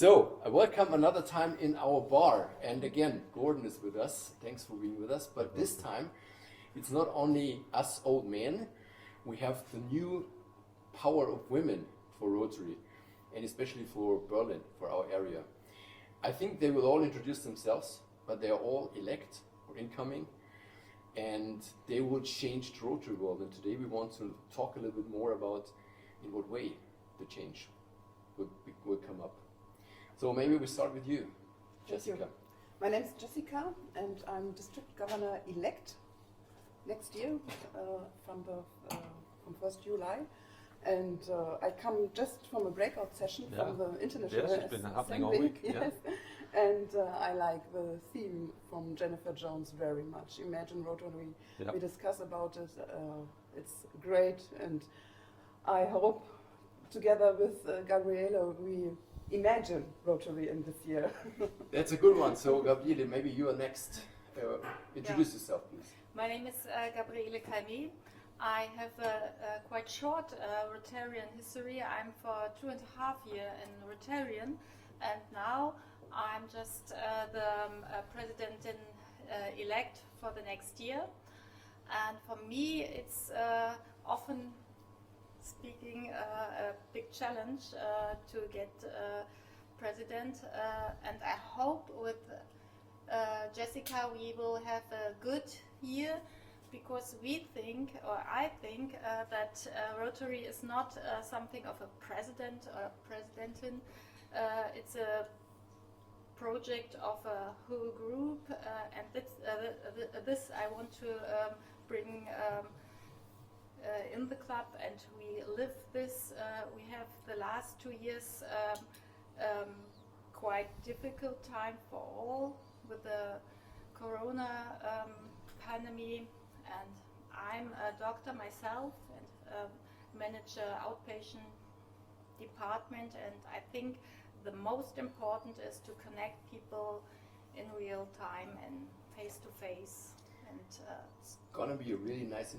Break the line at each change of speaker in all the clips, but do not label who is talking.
So, welcome another time in our bar. And again, Gordon is with us. Thanks for being with us. But this time, it's not only us old men. We have the new power of women for Rotary, and especially for Berlin, for our area. I think they will all introduce themselves, but they are all elect or incoming, and they will change the Rotary world. And today we want to talk a little bit more about in what way the change will come up. So maybe we start with you, Jessica.
My name is Jessica, and I'm District Governor-elect next year from 1st July. And I come just from a breakout session from the International
Yes, it's been happening all week.
Yes. And I like the theme from Jennifer Jones very much. Imagine Rotary. We discuss about it. It's great, and I hope together with Gabriele we imagine Rotary in this year.
That's a good one. So Gabriele, maybe you are next. Introduce yourself, please.
My name is Gabriele Calmez. I have a quite short Rotarian history. I'm for 2.5 years in Rotarian, and now I'm just the President elect for the next year. And for me, it's often speaking a big challenge to get President, and I hope with Jessica we will have a good year, because we think, or I think, that Rotary is not something of a president or presidentin. It's a project of a whole group, and this I want to bring in the club, and we live this. We have the last 2 years quite difficult time for all with the corona pandemic. And I'm a doctor myself and manage an outpatient department, and I think the most important is to connect people in real time and face to face. And
it's gonna be a really nice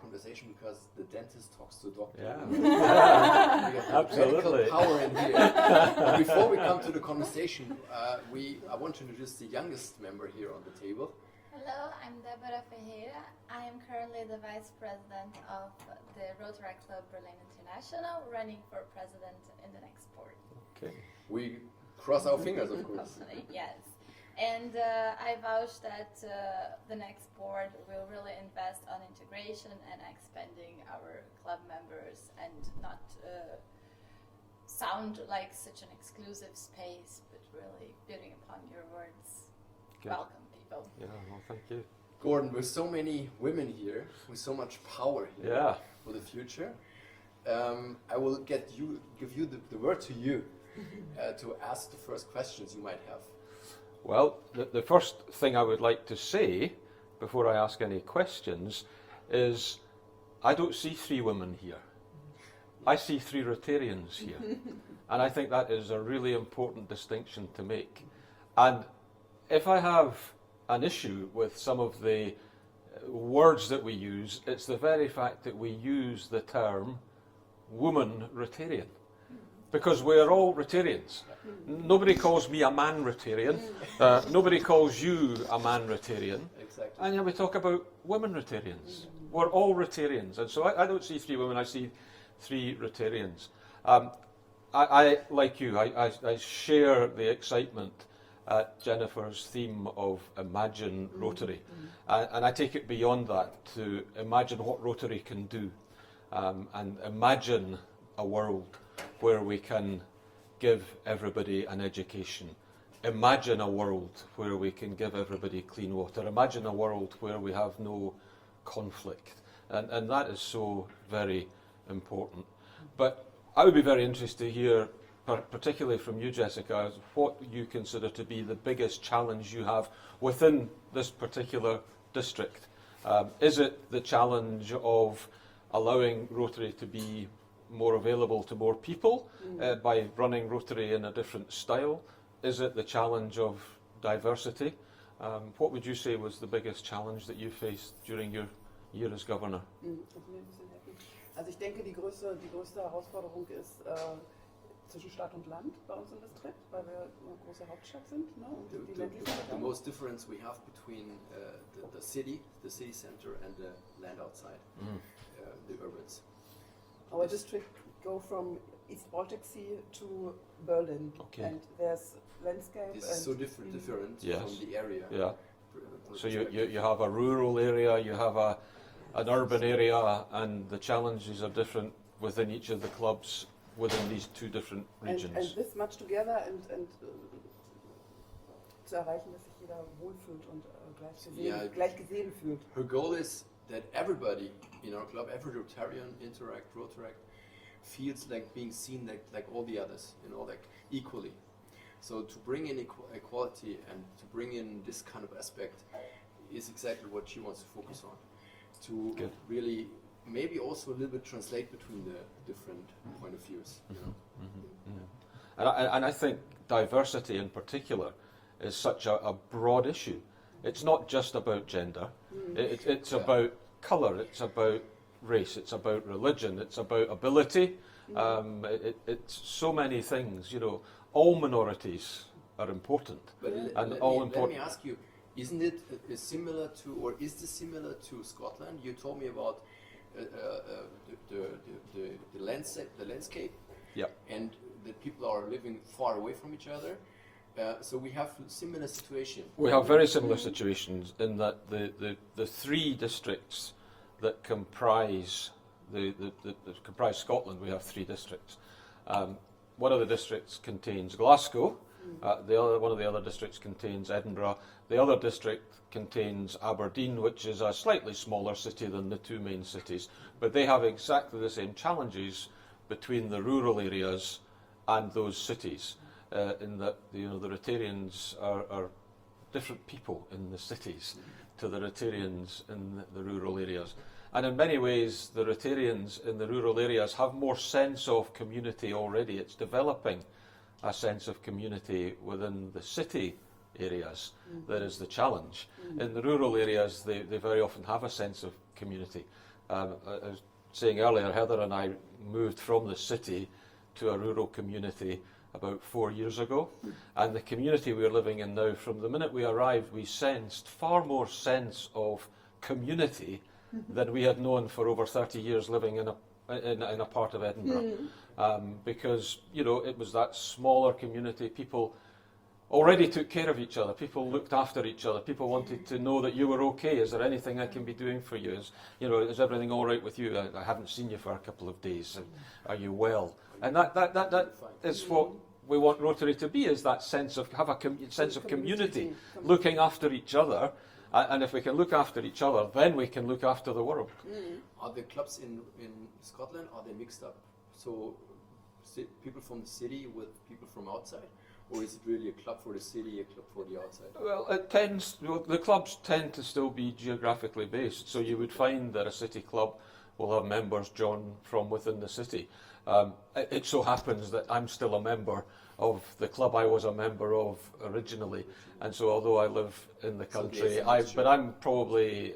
conversation, because the dentist talks to the doctor.
Yeah.
We have
Absolutely.
medical power in here. But before we come to the conversation, I want to introduce the youngest member here on the table.
Hello, I'm Débora Ferreira. I am currently the Vice President of the Rotaract Berlin International, running for President in the next board.
Okay. We cross our fingers, of course.
Yes. And I vouch that the next board will really invest on integration and expanding our club members, and not sound like such an exclusive space, but really building upon your words.
Good.
Welcome.
Yeah, well, thank you.
Gordon, with so many women here, with so much power here for the future, I will give you the word to you to ask the first questions you might have.
Well, the first thing I would like to say before I ask any questions is I don't see 3 women here. I see 3 Rotarians here. And I think that is a really important distinction to make. And if I have an issue with some of the words that we use, it's the very fact that we use the term woman Rotarian, because we're all Rotarians. Nobody calls me a man Rotarian, nobody calls you a man Rotarian,
exactly.
And yet we talk about women Rotarians. We're all Rotarians, and so I don't see 3 women, I see 3 Rotarians. I like you, I share the excitement at Jennifer's theme of Imagine Rotary. And I take it beyond that to imagine what Rotary can do, and imagine a world where we can give everybody an education. Imagine a world where we can give everybody clean water. Imagine a world where we have no conflict. And that is so very important. But I would be very interested to hear, particularly from you, Jessica, what you consider to be the biggest challenge you have within this particular district. Is it the challenge of allowing Rotary to be more available to more people by running Rotary in a different style? Is it the challenge of diversity? What would you say was the biggest challenge that you faced during your year as governor?
Also ich denke, die größte Herausforderung ist zwischen Stadt und Land bei uns im Distrikt, weil wir eine große Hauptstadt sind. Ne? Und die
The
ländlichen
most difference we have between the city center, and the land outside, the urbans.
Our district go from East Baltic Sea to Berlin,
Okay.
and there's landscape.
This
and
is so different
Yes.
from the area.
Yeah. So you have a rural area, you have an urban area, and the challenges are different within each of the clubs within these two different regions.
And this much together and zu erreichen, dass sich jeder wohlfühlt und gleich gesehen fühlt.
Her goal is that everybody in our club, every Rotarian, Rotaract, feels like being seen like all the others, like equally. So to bring in equality and to bring in this kind of aspect is exactly what she wants to focus on. To
Good.
really maybe also a little bit translate between the different point of views.
And I think diversity in particular is such a broad issue. It's not just about gender, it's about colour, it's about race, it's about religion, it's about ability. It's so many things, all minorities are important.
But let me ask you, isn't it similar to, or is this similar to Scotland? You told me about the landscape,
Yeah.
and that people are living far away from each other. So we have similar situation.
We have very similar situations in that the three districts that comprise comprise Scotland, we have three districts. One of the districts contains Glasgow. One of the other districts contains Edinburgh. The other district contains Aberdeen, which is a slightly smaller city than the two main cities. But they have exactly the same challenges between the rural areas and those cities, in that the Rotarians are different people in the cities to the Rotarians in the rural areas. And in many ways, the Rotarians in the rural areas have more sense of community already. It's developing a sense of community within the city areas that is the challenge. In the rural areas, they very often have a sense of community. I was saying earlier, Heather and I moved from the city to a rural community about 4 years ago, and the community we're living in now, from the minute we arrived, we sensed far more sense of community than we had known for over 30 years living in a part of Edinburgh. Because, it was that smaller community. People already took care of each other. People looked after each other. People wanted to know that you were okay. Is there anything I can be doing for you? Is everything all right with you? I haven't seen you for a couple of days. Are you well? And that is what we want Rotary to be, is that sense of sense of community, looking after each other. And if we can look after each other, then we can look after the world.
Are the clubs in Scotland, are they mixed up? So people from the city with people from outside? Or is it really a club for the city, a club for the outside?
Well, the clubs tend to still be geographically based. So you would find that a city club will have members drawn from within the city. It so happens that I'm still a member of the club I was a member of originally, and so although I live in the country, but I'm probably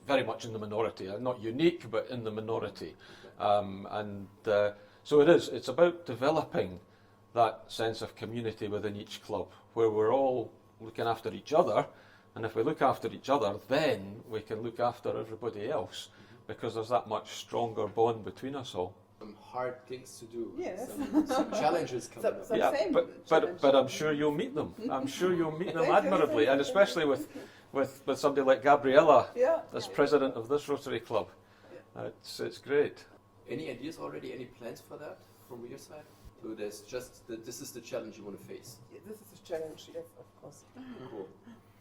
very much in the minority. I'm not unique, but in the minority, so it's about developing that sense of community within each club, where we're all looking after each other, and if we look after each other, then we can look after everybody else, because there's that much stronger bond between us all.
Some hard things to do.
Yes.
Some challenges coming up.
Some
But I'm sure you'll meet them. I'm sure you'll meet them admirably, and especially with somebody like Gabriele as president of this Rotary Club. It's great.
Any ideas already? Any plans for that from your side? So there's just this is the challenge you want to face.
This is a challenge, yes, of course.
Cool.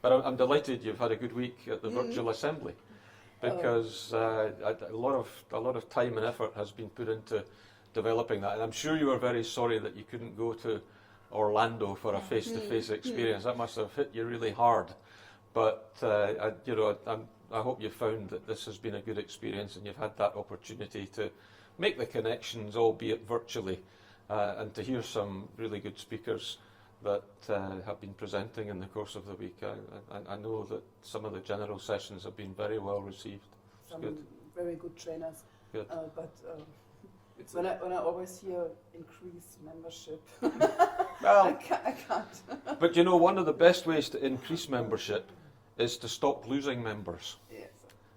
But I'm delighted you've had a good week at the virtual assembly, because a lot of time and effort has been put into developing that, and I'm sure you were very sorry that you couldn't go to Orlando for a face-to-face experience. That must have hit you really hard. But I hope you found that this has been a good experience, and you've had that opportunity to make the connections, albeit virtually, and to hear some really good speakers that have been presenting in the course of the week. I know that some of the general sessions have been very well received. It's
Some
good.
very good trainers.
Good.
But
it's
When I always hear increase membership,
Well,
I can't.
but you know, one of the best ways to increase membership is to stop losing members.
Yes.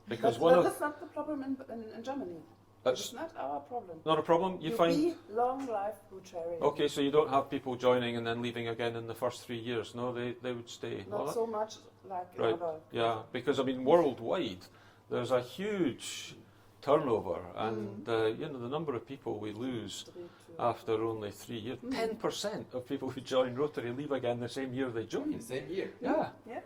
Because
But
one of
that's not the problem in Germany.
That's
It's not our problem.
not a problem. You find
be long life Rotarian.
okay, so you don't have people joining and then leaving again in the first 3 years. No, they would stay.
Not
Well,
so much like in
right.
other.
Yeah, because I mean, worldwide, there's a huge turnover, and you know, the number of people we lose after only 3 years. 10% of people who join Rotary leave again the same year they join.
the same year.
Yeah,
Yeah.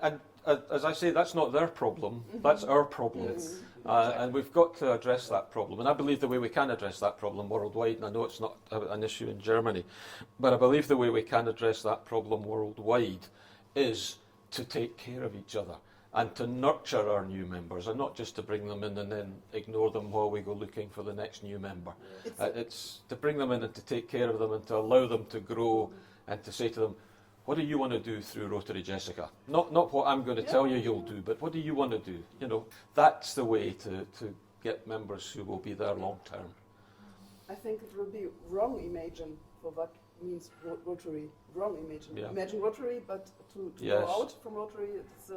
and as I say, that's not their problem. That's our problem.
Yes.
And we've got to address that problem. And I believe the way we can address that problem worldwide, and I know it's not an issue in Germany, but I believe the way we can address that problem worldwide is to take care of each other and to nurture our new members, and not just to bring them in and then ignore them while we go looking for the next new member. It's to bring them in and to take care of them and to allow them to grow and to say to them, what do you want to do through Rotary, Jessica? Not what I'm going to tell you you'll do, but what do you want to do? You know, that's the way to get members who will be there long term.
I think it will be wrong imagine for what means Rotary. Wrong imagine.
Yeah.
Imagine Rotary, but to
Yes.
go out from Rotary, it's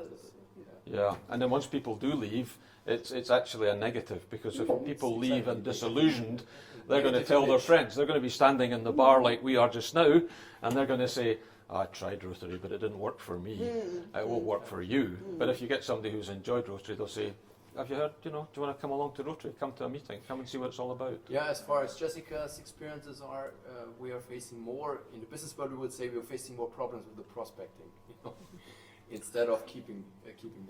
Yeah, and then once people do leave, it's actually a negative, because if people leave and disillusioned, they're going to tell their friends. They're going to be standing in the bar like we are just now, and they're going to say, I tried Rotary, but it didn't work for me. It won't work for you. But if you get somebody who's enjoyed Rotary, they'll say, have you heard, you know, do you want to come along to Rotary? Come to a meeting, come and see what it's all about.
Yeah, as far as Jessica's experiences are, we are facing more, in the business world we would say we are facing more problems with the prospecting, you know, instead of keeping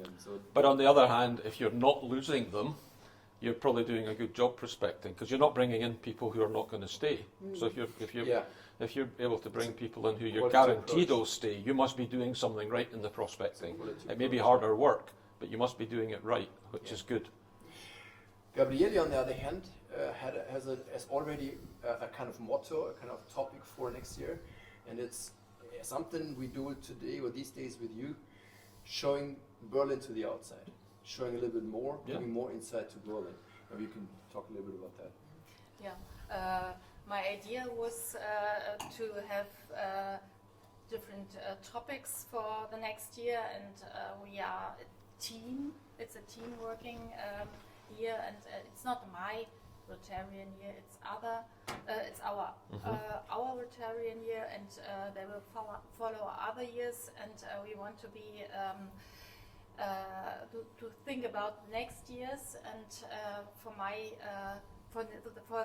them. So,
But on the other hand, if you're not losing them, you're probably doing a good job prospecting, because you're not bringing in people who are not going to stay. So if you're able to bring people in who you're
Quality
guaranteed
approach.
will stay, you must be doing something right in the prospecting.
Quality
It may be
approach.
harder work, but you must be doing it right, which is good.
Gabriele, on the other hand, has already a kind of motto, a kind of topic for next year, and it's something we do today or these days with you, showing Berlin to the outside, showing a little bit more, giving more insight to Berlin. Maybe you can talk a little bit about that.
Yeah, my idea was to have different topics for the next year, and we are a team. It's a team working year, and it's not my Rotarian year. It's our Rotarian year, and they will follow other years, and we want to be to think about next years, and for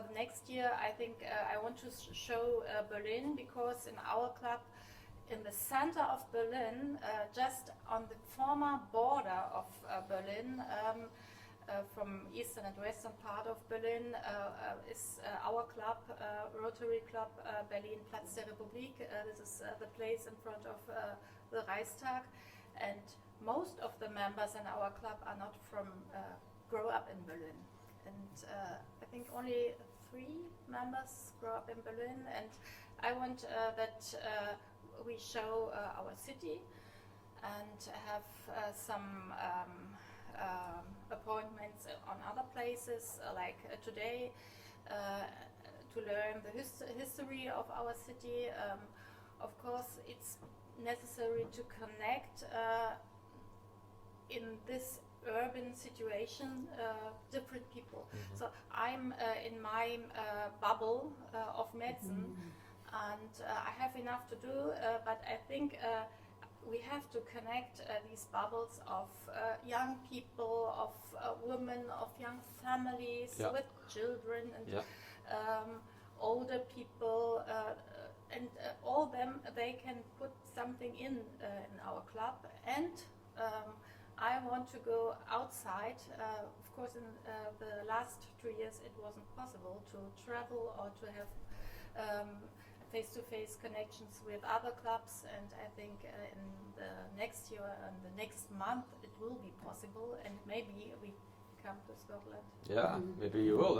the next year, I think I want to show Berlin, because in our club, in the center of Berlin, just on the former border of Berlin, from eastern and western part of Berlin, is our club, Rotary Club Berlin Platz der Republik. This is the place in front of the Reichstag, and most of the members in our club are not grow up in Berlin, and I think only 3 members grow up in Berlin, and I want that we show our city and have some appointments on other places, like today, to learn the history of our city. Of course, it's necessary to connect in this urban situation different people. So I'm in my bubble of medicine, and I have enough to do, but I think we have to connect these bubbles of young people, of women, of young families with children, and older people, and all them, they can put something in our club, and I want to go outside. Of course, in the last 2 years it wasn't possible to travel or to have face-to-face connections with other clubs, and I think in the next year and the next month it will be possible, and maybe we come to Scotland.
Yeah, maybe you will.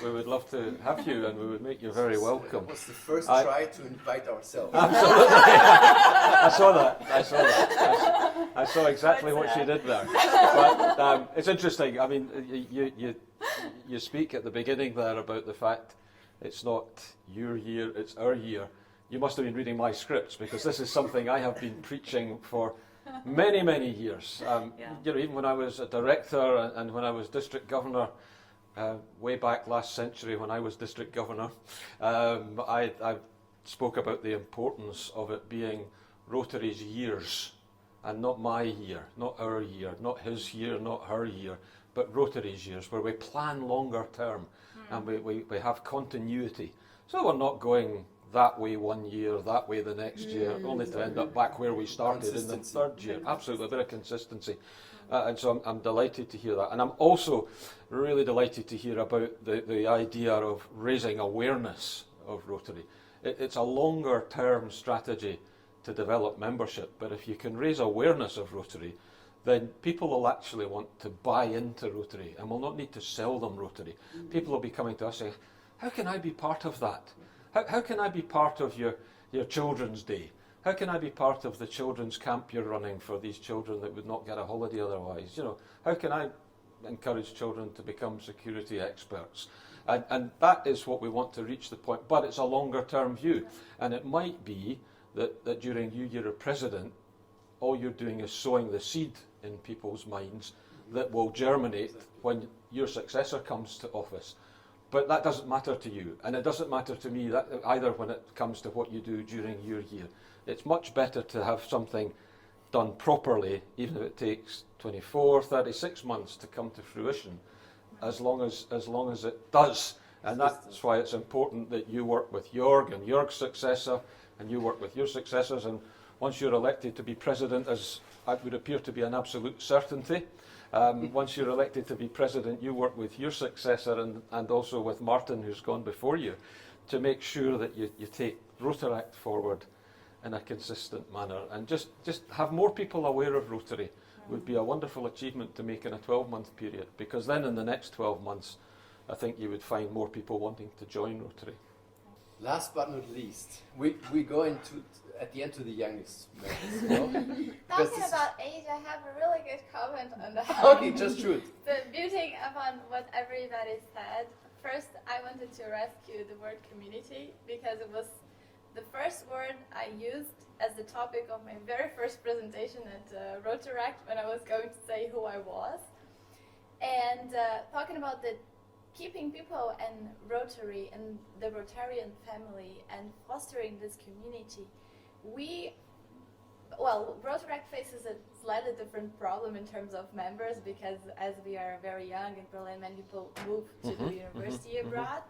We would love to have you, and we would make you very welcome.
It was the first try to invite ourselves.
Absolutely. I saw that. I saw exactly what she did there. But it's interesting. I mean, you speak at the beginning there about the fact it's not your year, it's our year. You must have been reading my scripts, because this is something I have been preaching for many, many years. You know, even when I was a director and when I was district governor, way back last century when I was district governor, I spoke about the importance of it being Rotary's years, and not my year, not our year, not his year, not her year, but Rotary's years, where we plan longer term and we have continuity. So we're not going that way one year, that way the next year, only to end up back where we started in the third year. Absolutely, a bit of consistency. And so I'm delighted to hear that. And I'm also really delighted to hear about the idea of raising awareness of Rotary. It's a longer term strategy to develop membership, but if you can raise awareness of Rotary, then people will actually want to buy into Rotary and will not need to sell them Rotary. People will be coming to us saying, how can I be part of that? How can I be part of your children's day? How can I be part of the children's camp you're running for these children that would not get a holiday otherwise? You know, how can I encourage children to become security experts? And that is what we want to reach the point, but it's a longer term view. And it might be that during you're a president, all you're doing is sowing the seed in people's minds that will germinate when your successor comes to office. But that doesn't matter to you, and it doesn't matter to me that either when it comes to what you do during your year. It's much better to have something done properly, even if it takes 24, 36 months to come to fruition, as long as it does. And that's why it's important that you work with Jorg and Jorg's successor, and you work with your successors. And once you're elected to be president, as it would appear to be an absolute certainty, once you're elected to be president, you work with your successor and also with Martin, who's gone before you, to make sure that you take Rotaract forward in a consistent manner. And just have more people aware of Rotary would be a wonderful achievement to make in a 12-month period, because then in the next 12 months, I think you would find more people wanting to join Rotary.
Last but not least, we go at the end to the youngest members. You know?
Talking about age, I have a really good comment on that.
Okay, just shoot.
But building upon what everybody said, first I wanted to rescue the word community, because it was the first word I used as the topic of my very first presentation at Rotaract when I was going to say who I was. And talking about the keeping people and Rotary and the Rotarian family and fostering this community, Rotaract faces a slightly different problem in terms of members, because as we are very young in Berlin, many people move to the university abroad.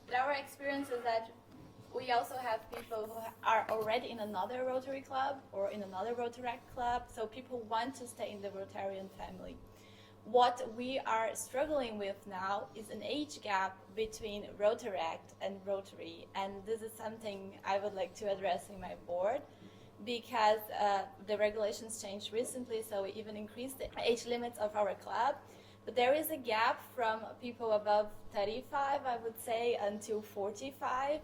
But our experience is that we also have people who are already in another Rotary club or in another Rotaract club, so people want to stay in the Rotarian family. What we are struggling with now is an age gap between Rotaract and Rotary, and this is something I would like to address in my board, because the regulations changed recently, so we even increased the age limits of our club. But there is a gap from people above 35, I would say, until 45,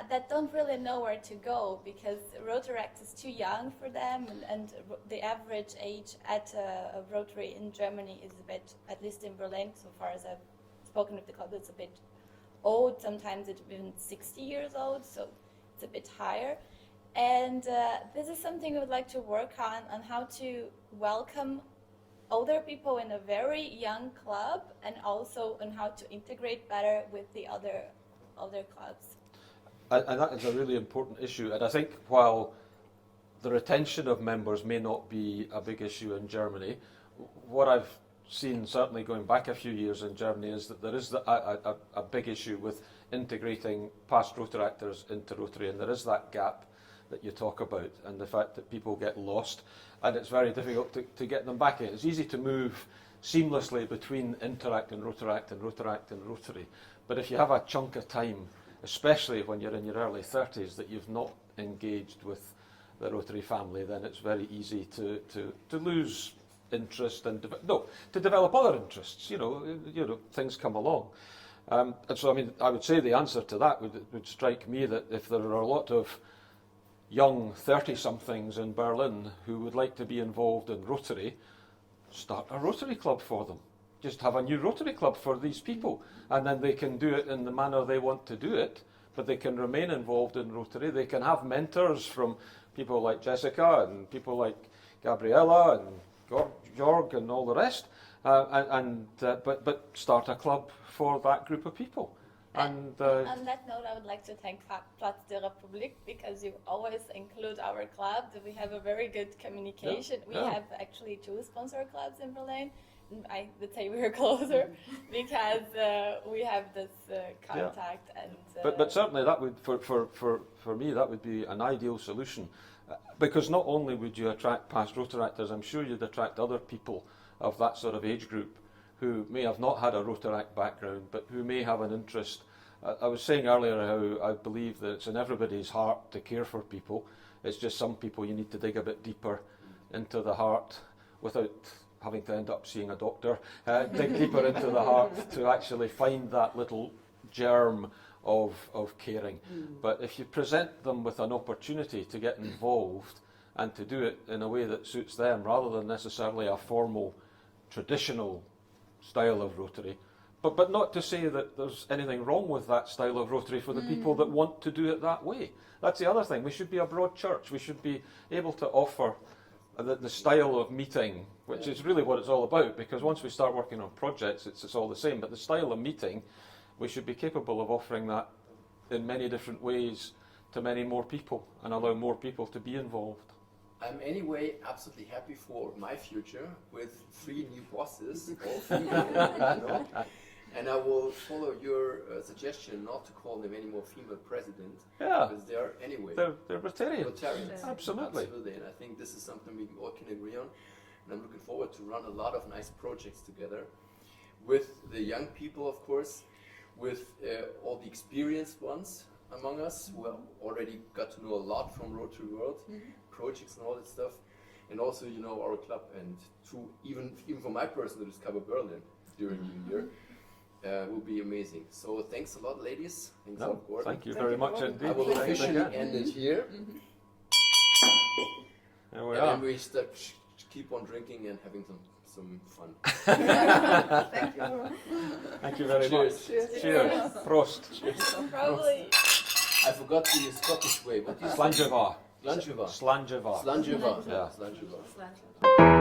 that don't really know where to go, because Rotaract is too young for them, and the average age at a Rotary in Germany is a bit, at least in Berlin, so far as I've spoken with the club, it's a bit old. Sometimes it's even 60 years old, so it's a bit higher. And this is something we would like to work on how to welcome older people in a very young club, and also on how to integrate better with the other clubs.
And that is a really important issue. And I think while the retention of members may not be a big issue in Germany, what I've seen, certainly going back a few years in Germany, is that there is a big issue with integrating past Rotaractors into Rotary, and there is that gap that you talk about, and the fact that people get lost, and it's very difficult to get them back in. It's easy to move seamlessly between Interact and Rotaract and Rotaract and Rotary, but if you have a chunk of time, especially when you're in your early 30s, that you've not engaged with the Rotary family, then it's very easy to lose interest and to develop other interests. You know, things come along. And so, I mean, I would say the answer to that would strike me that if there are a lot of young 30-somethings in Berlin who would like to be involved in Rotary, start a Rotary club for them. just have a new Rotary Club for these people, and then they can do it in the manner they want to do it, but they can remain involved in Rotary. They can have mentors from people like Jessica and people like Gabriella and Georg and all the rest, but start a club for that group of people. And
on that note, I would like to thank Platz der Republik, because you always include our club. We have a very good communication. We have actually 2 sponsor clubs in Berlin. I would say we're closer because we have this contact. And
but certainly that would for me that would be an ideal solution, because not only would you attract past Rotaractors, I'm sure you'd attract other people of that sort of age group who may have not had a Rotaract background, but who may have an interest. I was saying earlier how I believe that it's in everybody's heart to care for people. It's just some people you need to dig a bit deeper into the heart without having to end up seeing a doctor, dig deeper into the heart to actually find that little germ of caring. But if you present them with an opportunity to get involved and to do it in a way that suits them, rather than necessarily a formal, traditional style of Rotary, but not to say that there's anything wrong with that style of Rotary for the people that want to do it that way. That's the other thing. We should be a broad church. We should be able to offer the style of meeting, which is really what it's all about, because once we start working on projects, it's all the same. But the style of meeting, we should be capable of offering that in many different ways to many more people and allow more people to be involved.
I'm anyway absolutely happy for my future with 3 new bosses, all female, you know? And I will follow your suggestion not to call them any more female president, because they're
they're Rotarians.
Rotarians.
Absolutely.
Absolutely, and I think this is something we all can agree on. And I'm looking forward to run a lot of nice projects together with the young people, of course, with all the experienced ones among us who have already got to know a lot from Rotary World, projects and all that stuff, and also, you know, our club, and to even for my person to discover Berlin during the year. Will be amazing. So thanks a lot, ladies. Thanks a lot, Gordon.
Thank you very much indeed.
I will officially end it here.
There we
and
are.
then we keep on drinking and having some fun.
Thank you.
Thank you very
Cheers.
much.
Cheers.
Cheers. Prost.
probably.
I forgot the Scottish way. What do you say?
Slanjava.
Slanjava.
Slanjava.
Slanjava.
Yeah.
Slanjava.
Slanjava.